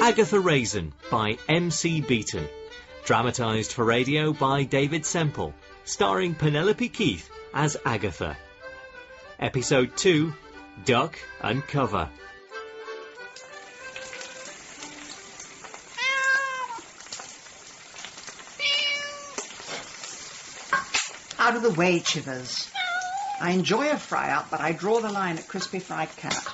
Agatha Raisin by MC Beaton. Dramatised for radio by David Semple, starring Penelope Keith as Agatha. Episode 2, Duck and Cover. Out of the way, Chivers. I enjoy a fry-up, but I draw the line at crispy fried cat.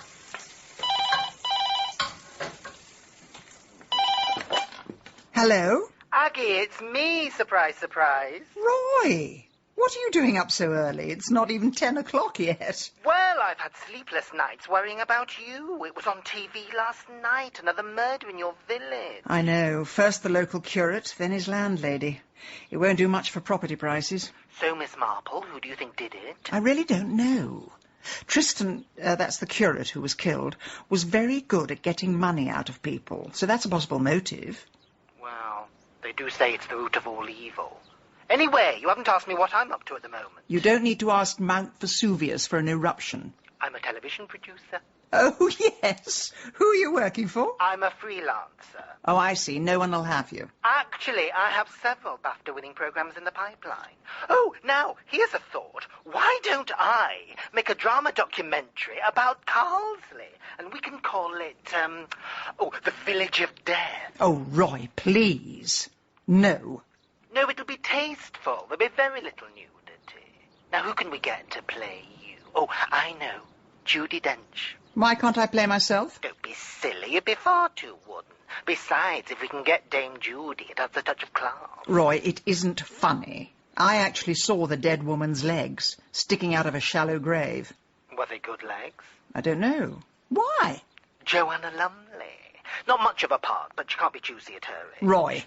Hello? Aggie, it's me, surprise, surprise. Roy! What are you doing up so early? It's not even 10 o'clock yet. Well, I've had sleepless nights worrying about you. It was on TV last night, another murder in your village. I know. First the local curate, then his landlady. It won't do much for property prices. So, Miss Marple, who do you think did it? I really don't know. Tristan, that's the curate who was killed, was very good at getting money out of people, so that's a possible motive. Well, they do say it's the root of all evil. Anyway, you haven't asked me what I'm up to at the moment. You don't need to ask Mount Vesuvius for an eruption. I'm a television producer. Oh, yes. Who are you working for? I'm a freelancer. Oh, I see. No one will have you. Actually, I have several BAFTA-winning programs in the pipeline. Oh, now, here's a thought. Why don't I make a drama documentary about Carsely? And we can call it, The Village of Death. Oh, Roy, please. No. No, it'll be tasteful. There'll be very little nudity. Now, who can we get to play you? Oh, I know. Judi Dench. Why can't I play myself? Don't be silly. You'd be far too wooden. Besides, if we can get Dame Judy, it adds a touch of class. Roy, it isn't funny. I actually saw the dead woman's legs sticking out of a shallow grave. Were they good legs? I don't know. Why? Joanna Lumley. Not much of a part, but she can't be choosy at her age. Roy,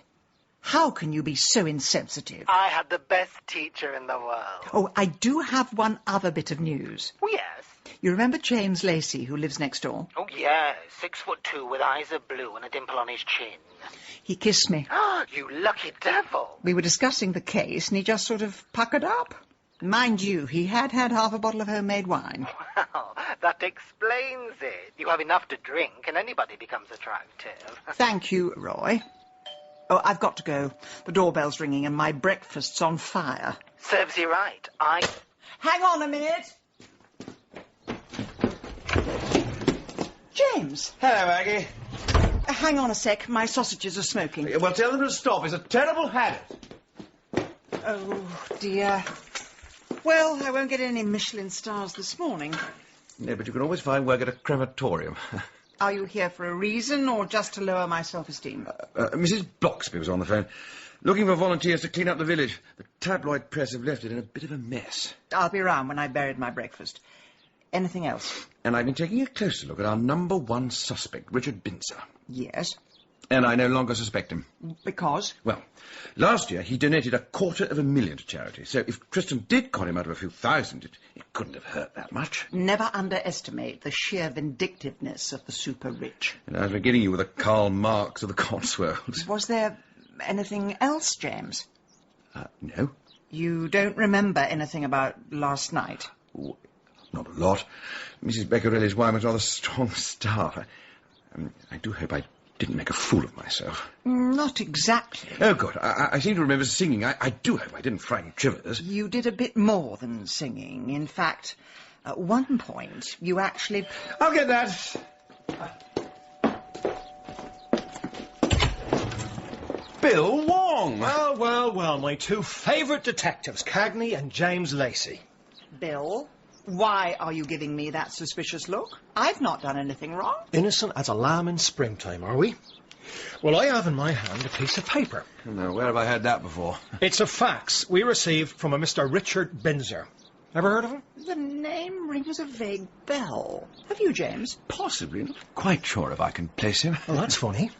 how can you be so insensitive? I had the best teacher in the world. Oh, I do have one other bit of news. Oh, yes. You remember James Lacey, who lives next door? Oh, yes. 6'2" with eyes of blue and a dimple on his chin. He kissed me. Ah, you lucky devil. We were discussing the case, and he just sort of puckered up. Mind you, he had half a bottle of homemade wine. Well, that explains it. You have enough to drink, and anybody becomes attractive. Thank you, Roy. Oh, I've got to go. The doorbell's ringing, and my breakfast's on fire. Serves you right. Hang on a minute. James. Hello, Aggie. Hang on a sec. My sausages are smoking. Well, tell them to stop. It's a terrible habit. Oh, dear. Well, I won't get any Michelin stars this morning. No, but you can always find work at a crematorium. Are you here for a reason or just to lower my self-esteem? Mrs. Bloxby was on the phone, looking for volunteers to clean up the village. The tabloid press have left it in a bit of a mess. I'll be round when I've buried my breakfast. Anything else? And I've been taking a closer look at our number one suspect, Richard Binzer. Yes. And I no longer suspect him. Because? Well, last year he donated $250,000 to charity, so if Tristan did con him out of a few thousand, it couldn't have hurt that much. Never underestimate the sheer vindictiveness of the super-rich. And I was beginning you with a Karl Marx of the Cotswolds. Was there anything else, James? No. You don't remember anything about last night? Oh, not a lot. Mrs. Beccarelli's wine was rather strong stuff. I do hope I didn't make a fool of myself. Not exactly. Oh, good. I seem to remember singing. I do hope I didn't frighten Chivers. You did a bit more than singing. In fact, at one point, you actually... I'll get that. Bill Wong! Well, well, well, my two favourite detectives, Cagney and James Lacey. Bill, why are you giving me that suspicious look? I've not done anything wrong. Innocent as a lamb in springtime, are we? Well, I have in my hand a piece of paper. No, where have I heard that before? It's a fax we received from a Mr. Richard Binzer. Ever heard of him? The name rings a vague bell. Have you, James? Possibly. Not quite sure if I can place him. Well, that's funny.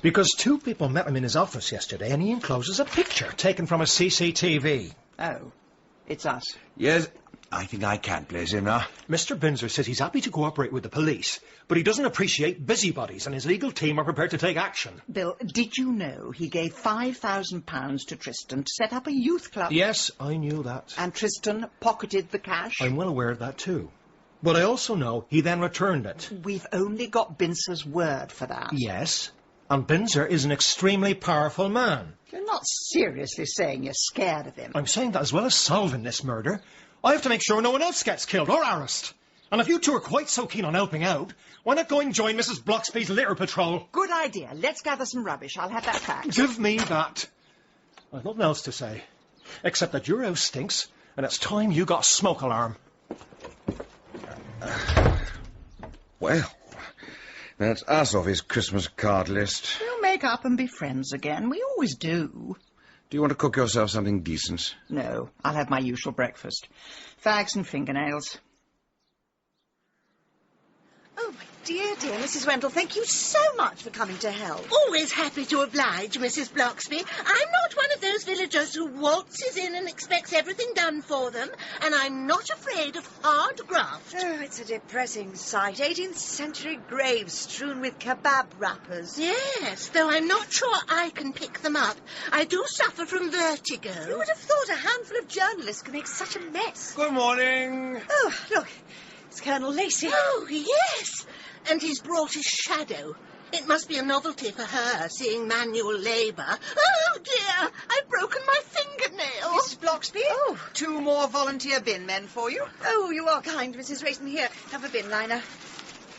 Because two people met him in his office yesterday, and he encloses a picture taken from a CCTV. Oh, it's us. Yes, I think I can place him now. Mr. Binzer says he's happy to cooperate with the police, but he doesn't appreciate busybodies, and his legal team are prepared to take action. Bill, did you know he gave £5,000 to Tristan to set up a youth club? Yes, I knew that. And Tristan pocketed the cash? I'm well aware of that, too. But I also know he then returned it. We've only got Binzer's word for that. Yes, And Binzer is an extremely powerful man. You're not seriously saying you're scared of him. I'm saying that as well as solving this murder, I have to make sure no one else gets killed or harassed. And if you two are quite so keen on helping out, why not go and join Mrs. Bloxby's litter patrol? Good idea. Let's gather some rubbish. I'll have that packed. Give me that. I've nothing else to say, except that your house stinks, and it's time you got a smoke alarm. Well, that's us off his Christmas card list. We'll make up and be friends again. We always do. Do you want to cook yourself something decent? No, I'll have my usual breakfast. Fags and fingernails. Oh, my dear, dear Mrs. Wendell, thank you so much for coming to help. Always happy to oblige, Mrs. Bloxby. I'm not one of those villagers who waltzes in and expects everything done for them, and I'm not afraid of hard graft. Oh, it's a depressing sight. 18th century graves strewn with kebab wrappers. Yes, though I'm not sure I can pick them up. I do suffer from vertigo. Who would have thought a handful of journalists could make such a mess? Good morning. Oh, look, it's Colonel Lacey. Oh, yes, and he's brought his shadow. It must be a novelty for her, seeing manual labour. Oh, dear, I've broken my fingernail. Mrs. Bloxby? Oh. 2 more volunteer bin men for you. Oh, you are kind, Mrs. Raisin. Here, have a bin liner.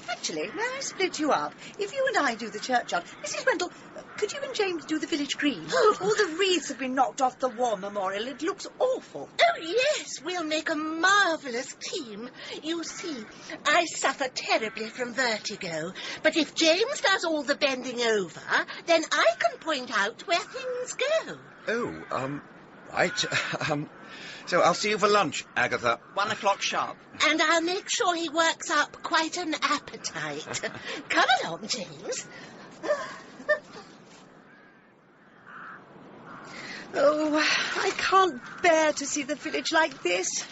Actually, may I split you up? If you and I do the churchyard, Mrs. Wendell, could you and James do the village green? Oh. All the wreaths have been knocked off the war memorial. It looks awful. Oh, yes, we'll make a marvellous team. You see, I suffer terribly from vertigo, but if James does all the bending over, then I can point out where things go. Oh, right. So I'll see you for lunch, Agatha. 1 o'clock sharp. And I'll make sure he works up quite an appetite. Come along, James. Oh, I can't bear to see the village like this.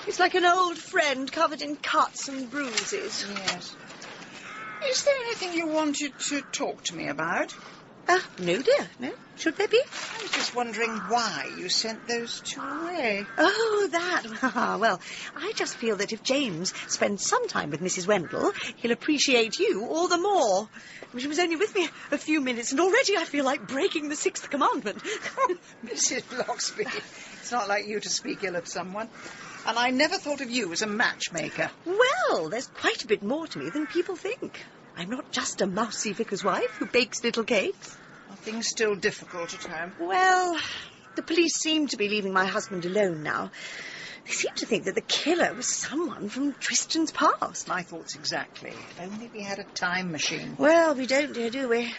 It's like an old friend covered in cuts and bruises. Yes. Is there anything you wanted to talk to me about? No, dear, no. Should there be? I was just wondering why you sent those 2 away. Oh, that. Well, I just feel that if James spends some time with Mrs. Wendell, he'll appreciate you all the more. She was only with me a few minutes, and already I feel like breaking the 6th commandment. Mrs. Bloxby, it's not like you to speak ill of someone. And I never thought of you as a matchmaker. Well, there's quite a bit more to me than people think. I'm not just a mousy vicar's wife who bakes little cakes. Are things still difficult at home? Well, the police seem to be leaving my husband alone now. They seem to think that the killer was someone from Tristan's past. My thoughts exactly. If only we had a time machine. Well, we don't, dear, do we?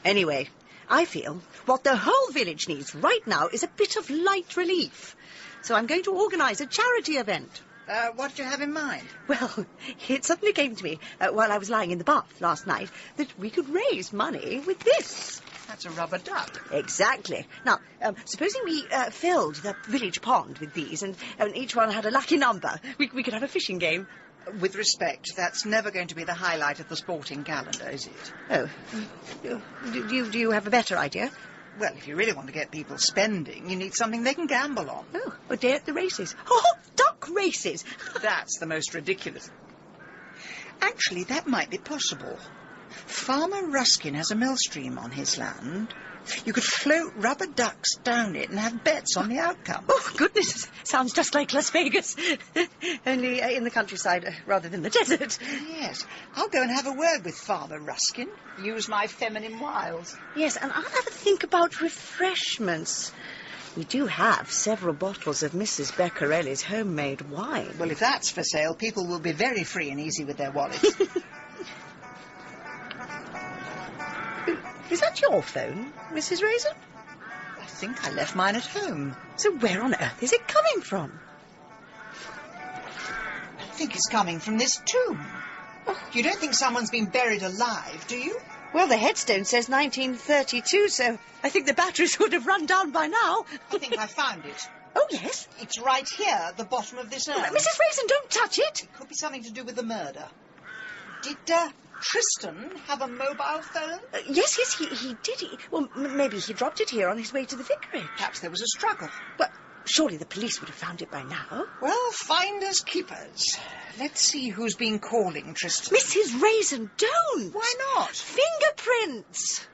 Anyway, I feel what the whole village needs right now is a bit of light relief. So I'm going to organise a charity event. What did you have in mind? Well, it suddenly came to me while I was lying in the bath last night that we could raise money with this. That's a rubber duck. Exactly. Now, supposing we filled the village pond with these and each one had a lucky number, we could have a fishing game. With respect, that's never going to be the highlight of the sporting calendar, is it? Oh. Do you have a better idea? Well, if you really want to get people spending, you need something they can gamble on. Oh, a day at the races. Oh, duck races! That's the most ridiculous. Actually, that might be possible. Farmer Ruskin has a mill stream on his land. You could float rubber ducks down it and have bets on the outcome. Oh, goodness, sounds just like Las Vegas. Only in the countryside rather than the desert. Yes, I'll go and have a word with Farmer Ruskin. Use my feminine wiles. Yes, and I'll have a think about refreshments. We do have several bottles of Mrs. Beccarelli's homemade wine. Well, if that's for sale, people will be very free and easy with their wallets. Is that your phone, Mrs. Raisin? I think I left mine at home. So where on earth is it coming from? I think it's coming from this tomb. You don't think someone's been buried alive, do you? Well, the headstone says 1932, so I think the batteries would have run down by now. I think I found it. Oh, yes? It's right here at the bottom of this urn. Mrs. Raisin, don't touch it. It could be something to do with the murder. Did Tristan have a mobile phone? Yes, he did. Well, maybe he dropped it here on his way to the vicarage. Perhaps there was a struggle. Well, surely the police would have found it by now. Well, finders keepers. Let's see who's been calling Tristan. Mrs. Raisin, don't! Why not? Fingerprints!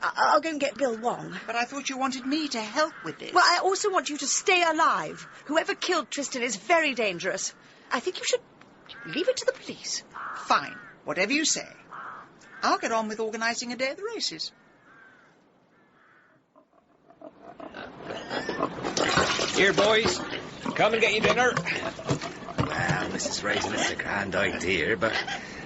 I'll go and get Bill Wong. But I thought you wanted me to help with this. Well, I also want you to stay alive. Whoever killed Tristan is very dangerous. I think you should leave it to the police. Fine. Whatever you say. I'll get on with organising a day of the races. Here, boys. Come and get your dinner. Well, Mrs. Raisin, it's a grand idea, but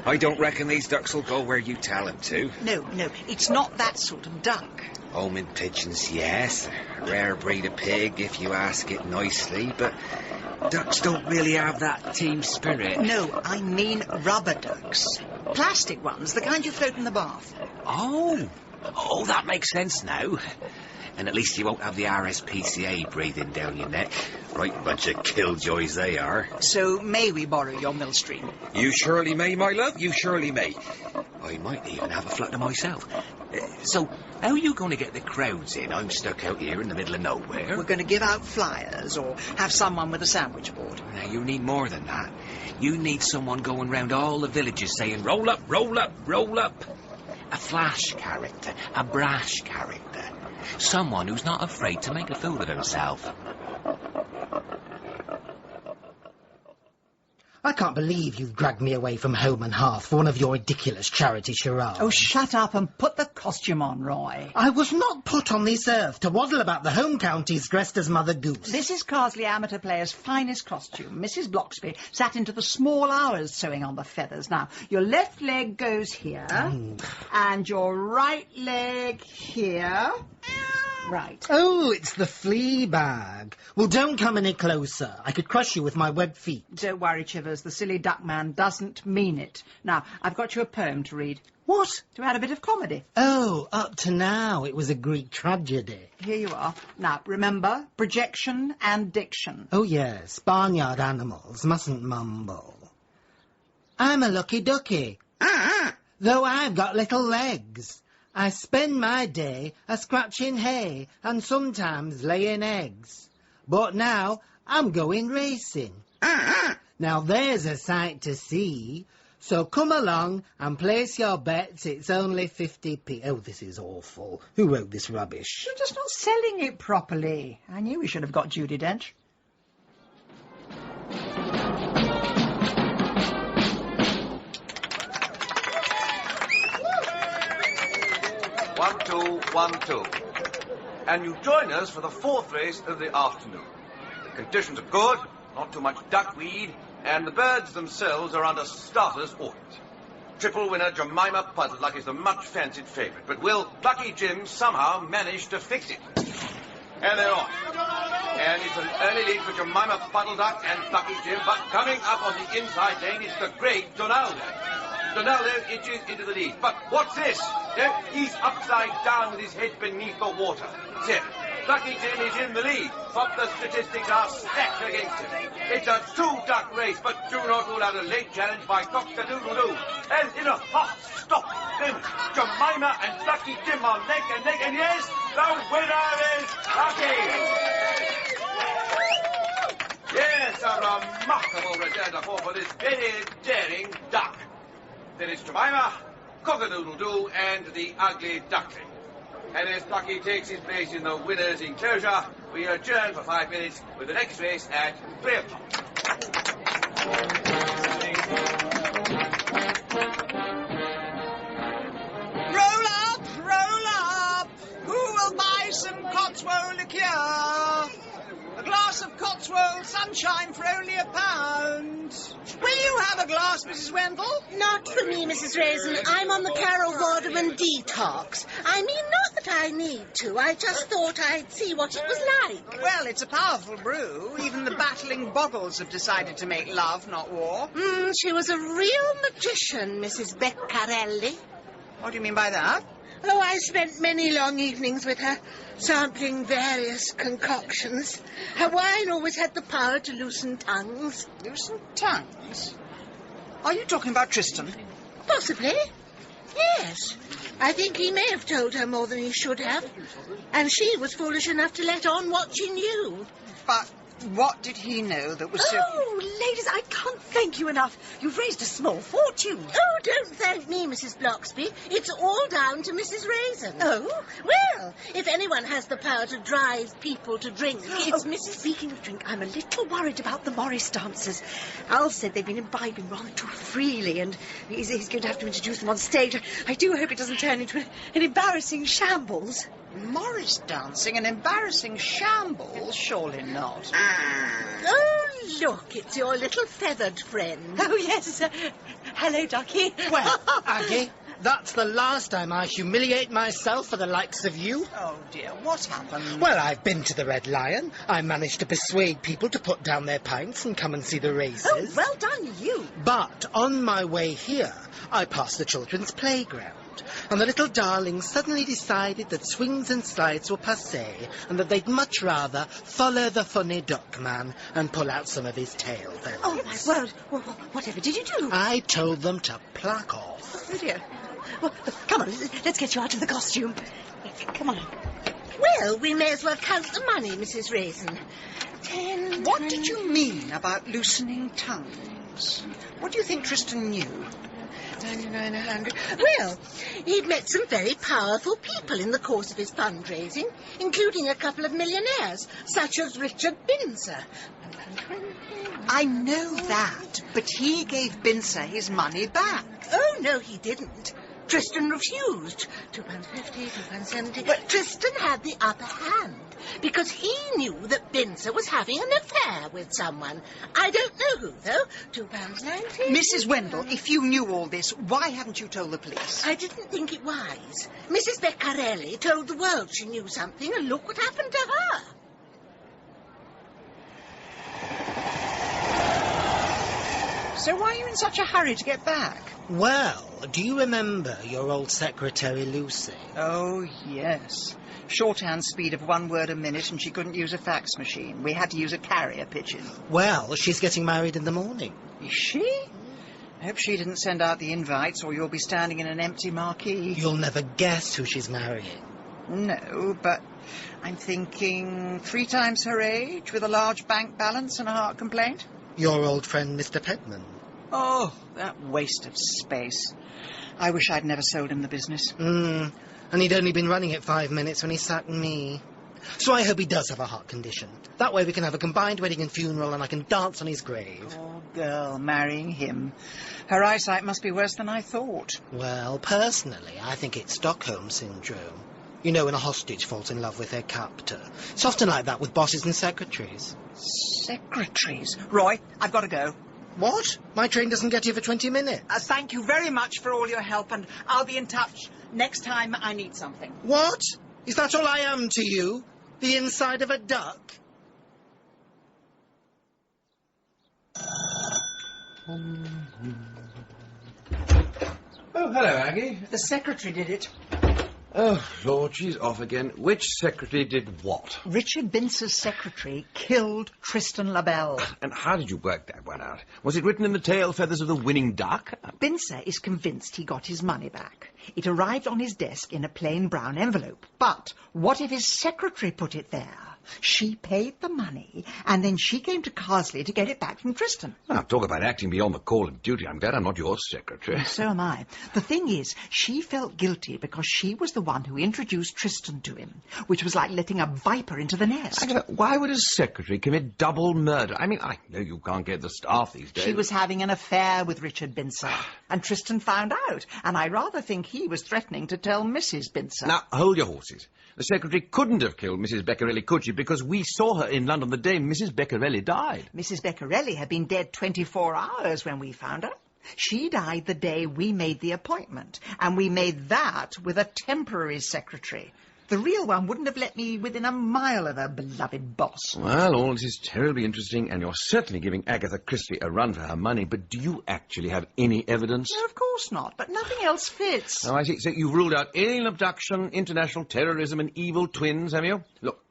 I don't reckon these ducks will go where you tell them to. No, it's not that sort of duck. Homing pigeons, yes. A rare breed of pig, if you ask it nicely, but ducks don't really have that team spirit. No, I mean rubber ducks. Plastic ones, the kind you float in the bath. Oh, that makes sense now. And at least you won't have the RSPCA breathing down your neck. Right bunch of killjoys they are. So may we borrow your millstream? You surely may, my love, you surely may. I might even have a flutter myself. So, how are you going to get the crowds in? I'm stuck out here in the middle of nowhere. We're going to give out flyers or have someone with a sandwich board. Now, you need more than that. You need someone going round all the villages saying, roll up, roll up, roll up. A flash character, a brash character. Someone who's not afraid to make a fool of himself. I can't believe you've dragged me away from home and hearth for one of your ridiculous charity charades. Oh, shut up and put the costume on, Roy. I was not put on this earth to waddle about the home counties dressed as Mother Goose. This is Carsely amateur player's finest costume. Mrs. Bloxby sat into the small hours sewing on the feathers. Now, your left leg goes here, and your right leg here. Right. Oh, it's the flea bag. Well, don't come any closer. I could crush you with my web feet. Don't worry, Chivers. The silly duck man doesn't mean it. Now, I've got you a poem to read. What? To add a bit of comedy. Oh, up to now it was a Greek tragedy. Here you are. Now, remember, projection and diction. Oh, yes. Barnyard animals mustn't mumble. I'm a lucky ducky. Though I've got little legs. I spend my day a-scratching hay and sometimes laying eggs. But now I'm going racing. Now there's a sight to see. So come along and place your bets. It's only 50p. Oh, this is awful. Who wrote this rubbish? You're just not selling it properly. I knew we should have got Judi Dench. 1, 2, 1, 2. And you join us for the fourth race of the afternoon. The conditions are good, not too much duckweed, and the birds themselves are under starter's audit. Triple winner Jemima Puddleduck is the much-fancied favourite, but will Plucky Jim somehow manage to fix it? And they're off. And it's an early lead for Jemima Puddleduck and Plucky Jim, but coming up on the inside lane is the great Donaldo. Donaldo inches into the lead. But what's this? He's upside down with his head beneath the water. Zip. Plucky Jim is in the lead, but the statistics are stacked against him. It's a two-duck race, but do not rule out a late challenge by Cock-a-doodle-doo. And in a hot stop, then Jemima and Plucky Jim are neck and neck, and yes, the winner is Plucky! Yes, a remarkable return to form for this very daring duck. There is Jemima, Cock-a-doodle-doo, and the ugly duckling. And as Plucky takes his place in the winner's enclosure, we adjourn for 5 minutes with the next race at 3 o'clock. Roll up! Who will buy some Cotswold liqueur? A glass of Cotswold sunshine for only £1. Will you have a glass, Mrs. Wendell? Not for me, Mrs. Raisin. I'm on the Carol Vorderman detox. I mean, not that I need to. I just thought I'd see what it was like. Well, it's a powerful brew. Even the battling boggles have decided to make love, not war. She was a real magician, Mrs. Beccarelli. What do you mean by that? Oh, I spent many long evenings with her, sampling various concoctions. Her wine always had the power to loosen tongues. Loosen tongues? Are you talking about Tristan? Possibly. Yes. I think he may have told her more than he should have. And she was foolish enough to let on what she knew. But what did he know that was so... Oh, ladies, I can't thank you enough. You've raised a small fortune. Oh, don't thank me, Mrs. Bloxby. It's all down to Mrs. Raisin. Oh? Well, if anyone has the power to drive people to drink, it's Mrs. Speaking of drink, I'm a little worried about the Morris dancers. Al said they've been imbibing rather too freely, and he's going to have to introduce them on stage. I do hope it doesn't turn into an embarrassing shambles. Morris dancing, an embarrassing shambles? Surely not. Oh, look, it's your little feathered friend. Oh, yes. Hello, Ducky. Well, Aggie, that's the last time I humiliate myself for the likes of you. Oh, dear, what happened? Well, I've been to the Red Lion. I managed to persuade people to put down their pints and come and see the races. Oh, well done, you. But on my way here, I passed the children's playground, and the little darlings suddenly decided that swings and slides were passé, and that they'd much rather follow the funny duck man and pull out some of his tail feathers. Oh, my word. Well, whatever did you do? I told them to pluck off. Oh, dear. Well, come on, let's get you out of the costume. Come on. Well, we may as well count the money, Mrs. Raisin. 10... What did you mean about loosening tongues? What do you think Tristan knew? 99, 100. Well, he'd met some very powerful people in the course of his fundraising, including a couple of millionaires, such as Richard Binzer. I know that, but he gave Binzer his money back. Oh, no, he didn't. Tristan refused. £2.50, £2.70. But Tristan had the upper hand, because he knew that Binzer was having an affair with someone. I don't know who, though. £2.90. Mrs. Wendell, if you knew all this, why haven't you told the police? I didn't think it wise. Mrs. Beccarelli told the world she knew something, and look what happened to her. So why are you in such a hurry to get back? Well, do you remember your old secretary, Lucy? Oh, yes. Shorthand speed of 1 word a minute, and she couldn't use a fax machine. We had to use a carrier pigeon. Well, she's getting married in the morning. Is she? I hope she didn't send out the invites, or you'll be standing in an empty marquee. You'll never guess who she's marrying. No, but I'm thinking 3 times her age, with a large bank balance and a heart complaint. Your old friend, Mr. Pedman. Oh, that waste of space. I wish I'd never sold him the business. And he'd only been running it 5 minutes when he sacked me. So I hope he does have a heart condition. That way we can have a combined wedding and funeral, and I can dance on his grave. Poor girl, marrying him. Her eyesight must be worse than I thought. Well, personally, I think it's Stockholm Syndrome. You know, when a hostage falls in love with their captor. It's often like that with bosses and secretaries. Secretaries? Roy, I've got to go. What? My train doesn't get here for 20 minutes. Thank you very much for all your help, and I'll be in touch next time I need something. What? Is that all I am to you? The inside of a duck? Oh, hello, Aggie. The secretary did it. Oh, Lord, she's off again. Which secretary did what? Richard Binzer's secretary killed Tristan LaBelle. And how did you work that one out? Was it written in the tail feathers of the winning duck? Binzer is convinced he got his money back. It arrived on his desk in a plain brown envelope. But what if his secretary put it there? She paid the money, and then she came to Carsely to get it back from Tristan. Now, talk about acting beyond the call of duty. I'm glad I'm not your secretary. So am I. The thing is, she felt guilty because she was the one who introduced Tristan to him, which was like letting a viper into the nest. Agatha, why would a secretary commit double murder? I mean, I know you can't get the staff these days. She was having an affair with Richard Binzer, and Tristan found out, and I rather think he was threatening to tell Mrs. Binzer. Now, hold your horses. The secretary couldn't have killed Mrs. Beccarelli, could she? Because we saw her in London the day Mrs. Beccarelli died. Mrs. Beccarelli had been dead 24 hours when we found her. She died the day we made the appointment, and we made that with a temporary secretary. The real one wouldn't have let me within a mile of her beloved boss. Well, all this is terribly interesting, and you're certainly giving Agatha Christie a run for her money, but do you actually have any evidence? No, of course not, but nothing else fits. Oh, I see. So you've ruled out alien abduction, international terrorism, and evil twins, have you? Look,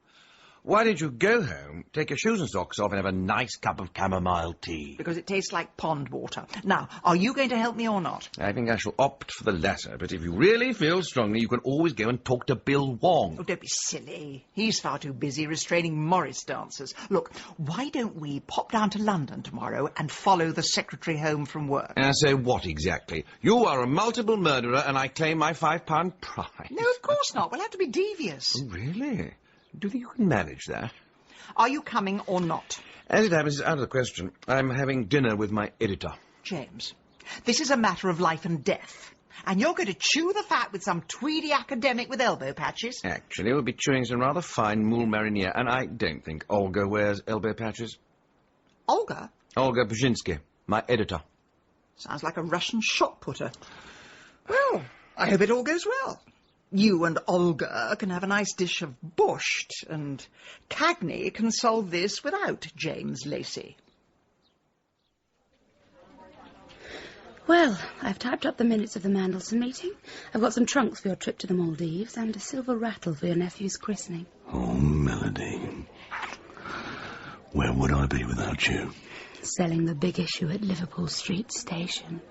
Why don't you go home, take your shoes and socks off, and have a nice cup of chamomile tea? Because it tastes like pond water. Now, are you going to help me or not? I think I shall opt for the latter, but if you really feel strongly, you can always go and talk to Bill Wong. Oh, don't be silly. He's far too busy restraining Morris dancers. Look, why don't we pop down to London tomorrow and follow the secretary home from work? And say what exactly? You are a multiple murderer, and I claim my £5 prize. No, of course not. We'll have to be devious. Oh, really? Do you think you can manage that? Are you coming or not? As it happens, it's out of the question. I'm having dinner with my editor. James, this is a matter of life and death. And you're going to chew the fat with some tweedy academic with elbow patches? Actually, we'll be chewing some rather fine moule marinier, and I don't think Olga wears elbow patches. Olga? Olga Brzezinski, my editor. Sounds like a Russian shot putter. Well, I hope it all goes well. You and Olga can have a nice dish of borscht, and Cagney can solve this without James Lacey. Well, I've typed up the minutes of the Mandelson meeting. I've got some trunks for your trip to the Maldives and a silver rattle for your nephew's christening. Oh, Melody. Where would I be without you? Selling the big issue at Liverpool Street Station.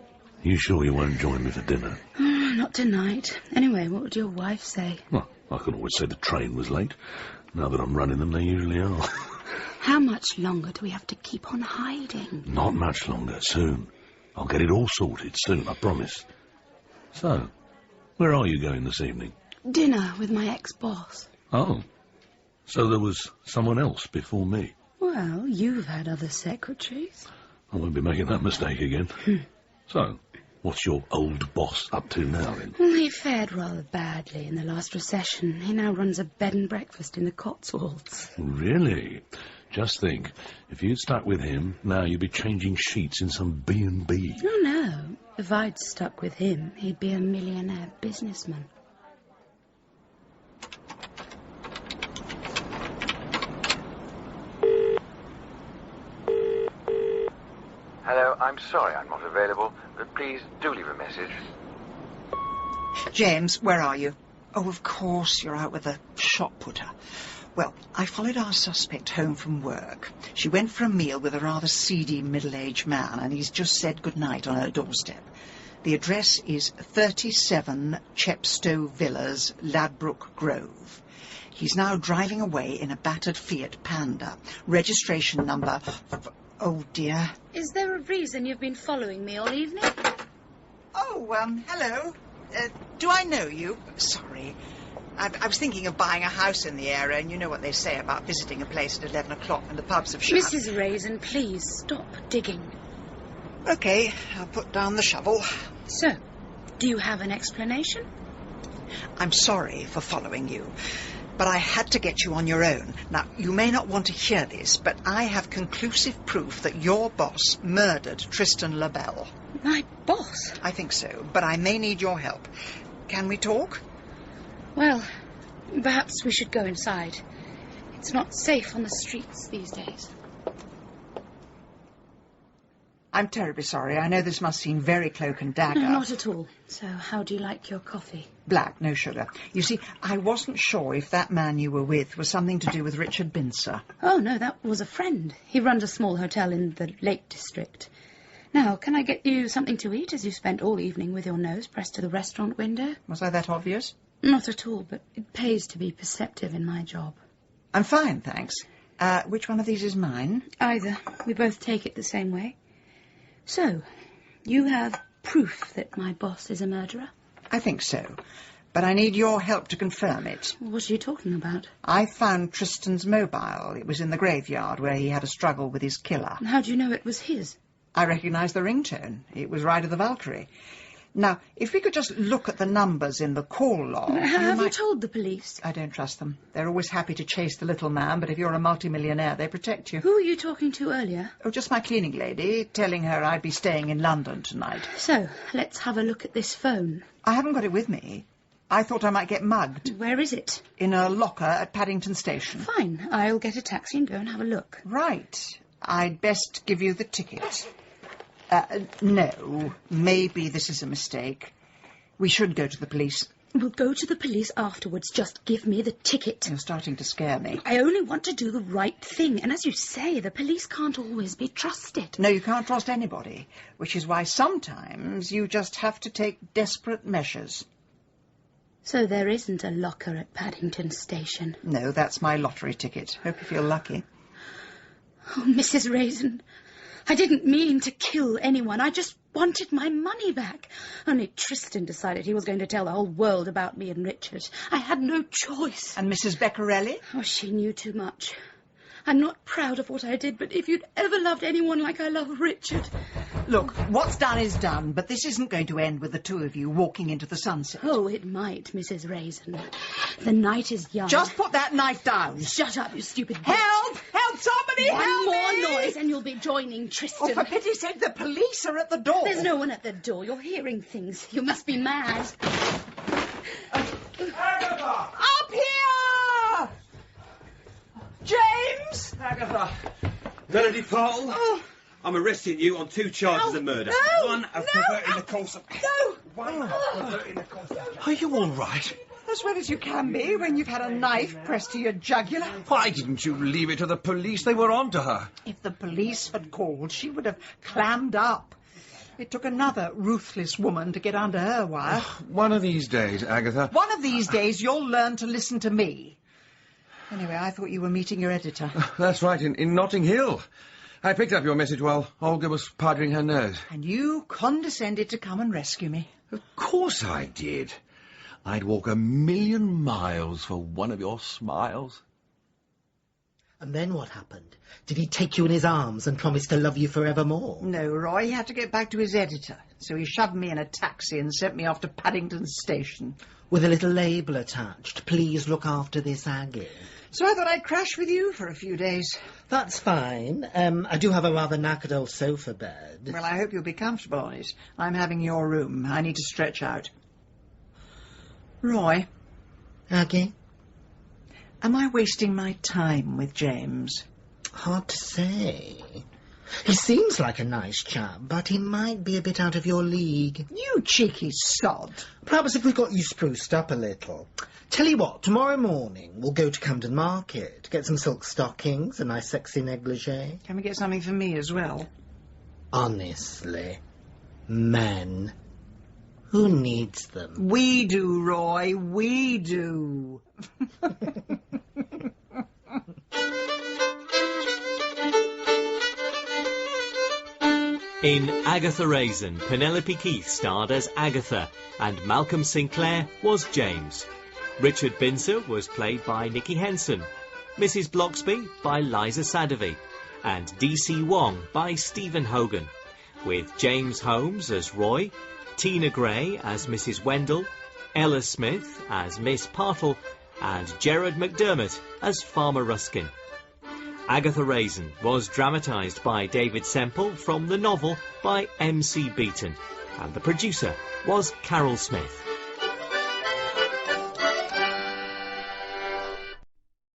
You sure you won't join me for dinner? Not tonight. Anyway, what would your wife say? Well, I could always say the train was late. Now that I'm running them, they usually are. How much longer do we have to keep on hiding? Not much longer. Soon. I'll get it all sorted soon, I promise. So, where are you going this evening? Dinner with my ex-boss. Oh, so there was someone else before me. Well, you've had other secretaries. I won't be making that mistake again. So, what's your old boss up to now, then? Well, he fared rather badly in the last recession. He now runs a bed and breakfast in the Cotswolds. Really? Just think, if you'd stuck with him, now you'd be changing sheets in some B&B. Oh, no. If I'd stuck with him, he'd be a millionaire businessman. Hello, I'm sorry I'm not available, but please do leave a message. James, where are you? Oh, of course, you're out with a shot putter. Well, I followed our suspect home from work. She went for a meal with a rather seedy middle-aged man, and he's just said goodnight on her doorstep. The address is 37 Chepstow Villas, Ladbroke Grove. He's now driving away in a battered Fiat Panda. Registration number... Oh, dear. Is there a reason you've been following me all evening? Oh, hello. Do I know you? Sorry. I was thinking of buying a house in the area, and you know what they say about visiting a place at 11 o'clock when the pubs have shut. Mrs. Raisin, please stop digging. OK, I'll put down the shovel. So, do you have an explanation? I'm sorry for following you, but I had to get you on your own. Now, you may not want to hear this, but I have conclusive proof that your boss murdered Tristan LaBelle. My boss? I think so, but I may need your help. Can we talk? Well, perhaps we should go inside. It's not safe on the streets these days. I'm terribly sorry. I know this must seem very cloak and dagger. No, not at all. So, how do you like your coffee? Black, no sugar. You see, I wasn't sure if that man you were with was something to do with Richard Bincer. Oh, no, that was a friend. He runs a small hotel in the Lake District. Now, can I get you something to eat, as you spent all evening with your nose pressed to the restaurant window? Was I that obvious? Not at all, but it pays to be perceptive in my job. I'm fine, thanks. Which one of these is mine? Either. We both take it the same way. So, you have proof that my boss is a murderer? I think so, but I need your help to confirm it. What are you talking about? I found Tristan's mobile. It was in the graveyard where he had a struggle with his killer. And how do you know it was his? I recognised the ringtone. It was Ride of the Valkyrie. Now, if we could just look at the numbers in the call log... Have you told the police? I don't trust them. They're always happy to chase the little man, but if you're a multimillionaire, they protect you. Who were you talking to earlier? Oh, just my cleaning lady, telling her I'd be staying in London tonight. So, let's have a look at this phone. I haven't got it with me. I thought I might get mugged. Where is it? In a locker at Paddington Station. Fine. I'll get a taxi and go and have a look. Right. I'd best give you the ticket. No, maybe this is a mistake. We should go to the police. We'll go to the police afterwards. Just give me the ticket. You're starting to scare me. I only want to do the right thing. And as you say, the police can't always be trusted. No, you can't trust anybody, which is why sometimes you just have to take desperate measures. So there isn't a locker at Paddington Station? No, that's my lottery ticket. Hope you feel lucky. Oh, Mrs. Raisin, I didn't mean to kill anyone. I just wanted my money back. Only Tristan decided he was going to tell the whole world about me and Richard. I had no choice. And Mrs. Beccarelli? Oh, she knew too much. I'm not proud of what I did, but if you'd ever loved anyone like I love Richard... Look, what's done is done, but this isn't going to end with the two of you walking into the sunset. Oh, it might, Mrs. Raisin. The night is young. Just put that knife down. Shut up, you stupid bitch. Help! Help! Somebody help me! One more noise and you'll be joining Tristan. Oh, for pity's sake, the police are at the door. There's no one at the door. You're hearing things. You must be mad. Agatha! Up here! James! Agatha! Melody Paul! Oh. I'm arresting you on 2 charges of murder. No, One of perverting the course of... No! One of perverting the course of... Are you all right? As well as you can be when you've had a knife pressed to your jugular. Why didn't you leave it to the police? They were on to her. If the police had called, she would have clammed up. It took another ruthless woman to get under her wire. One of these days, Agatha. One of these days you'll learn to listen to me. Anyway, I thought you were meeting your editor. That's right, in Notting Hill. I picked up your message while Olga was powdering her nose. And you condescended to come and rescue me. Of course I did. I'd walk 1,000,000 miles for one of your smiles. And then what happened? Did he take you in his arms and promise to love you forevermore? No, Roy, he had to get back to his editor. So he shoved me in a taxi and sent me off to Paddington Station. With a little label attached. Please look after this Aggie. So I thought I'd crash with you for a few days. That's fine. I do have a rather knackered old sofa bed. Well, I hope you'll be comfortable on it. I'm having your room. I need to stretch out. Roy. Aggie? Am I wasting my time with James? Hard to say. He seems like a nice chap, but he might be a bit out of your league. You cheeky sod. Perhaps if we got you spruced up a little. Tell you what, tomorrow morning we'll go to Camden Market, get some silk stockings, a nice sexy negligee. Can we get something for me as well? Honestly, men, who needs them? We do, Roy, we do. In Agatha Raisin, Penelope Keith starred as Agatha, and Malcolm Sinclair was James. Richard Binzer was played by Nicky Henson, Mrs. Bloxby by Liza Sadovy, and D.C. Wong by Stephen Hogan, with James Holmes as Roy, Tina Gray as Mrs. Wendell, Ella Smith as Miss Partle, and Gerard McDermott as Farmer Ruskin. Agatha Raisin was dramatised by David Semple from the novel by M.C. Beaton, and the producer was Carol Smith.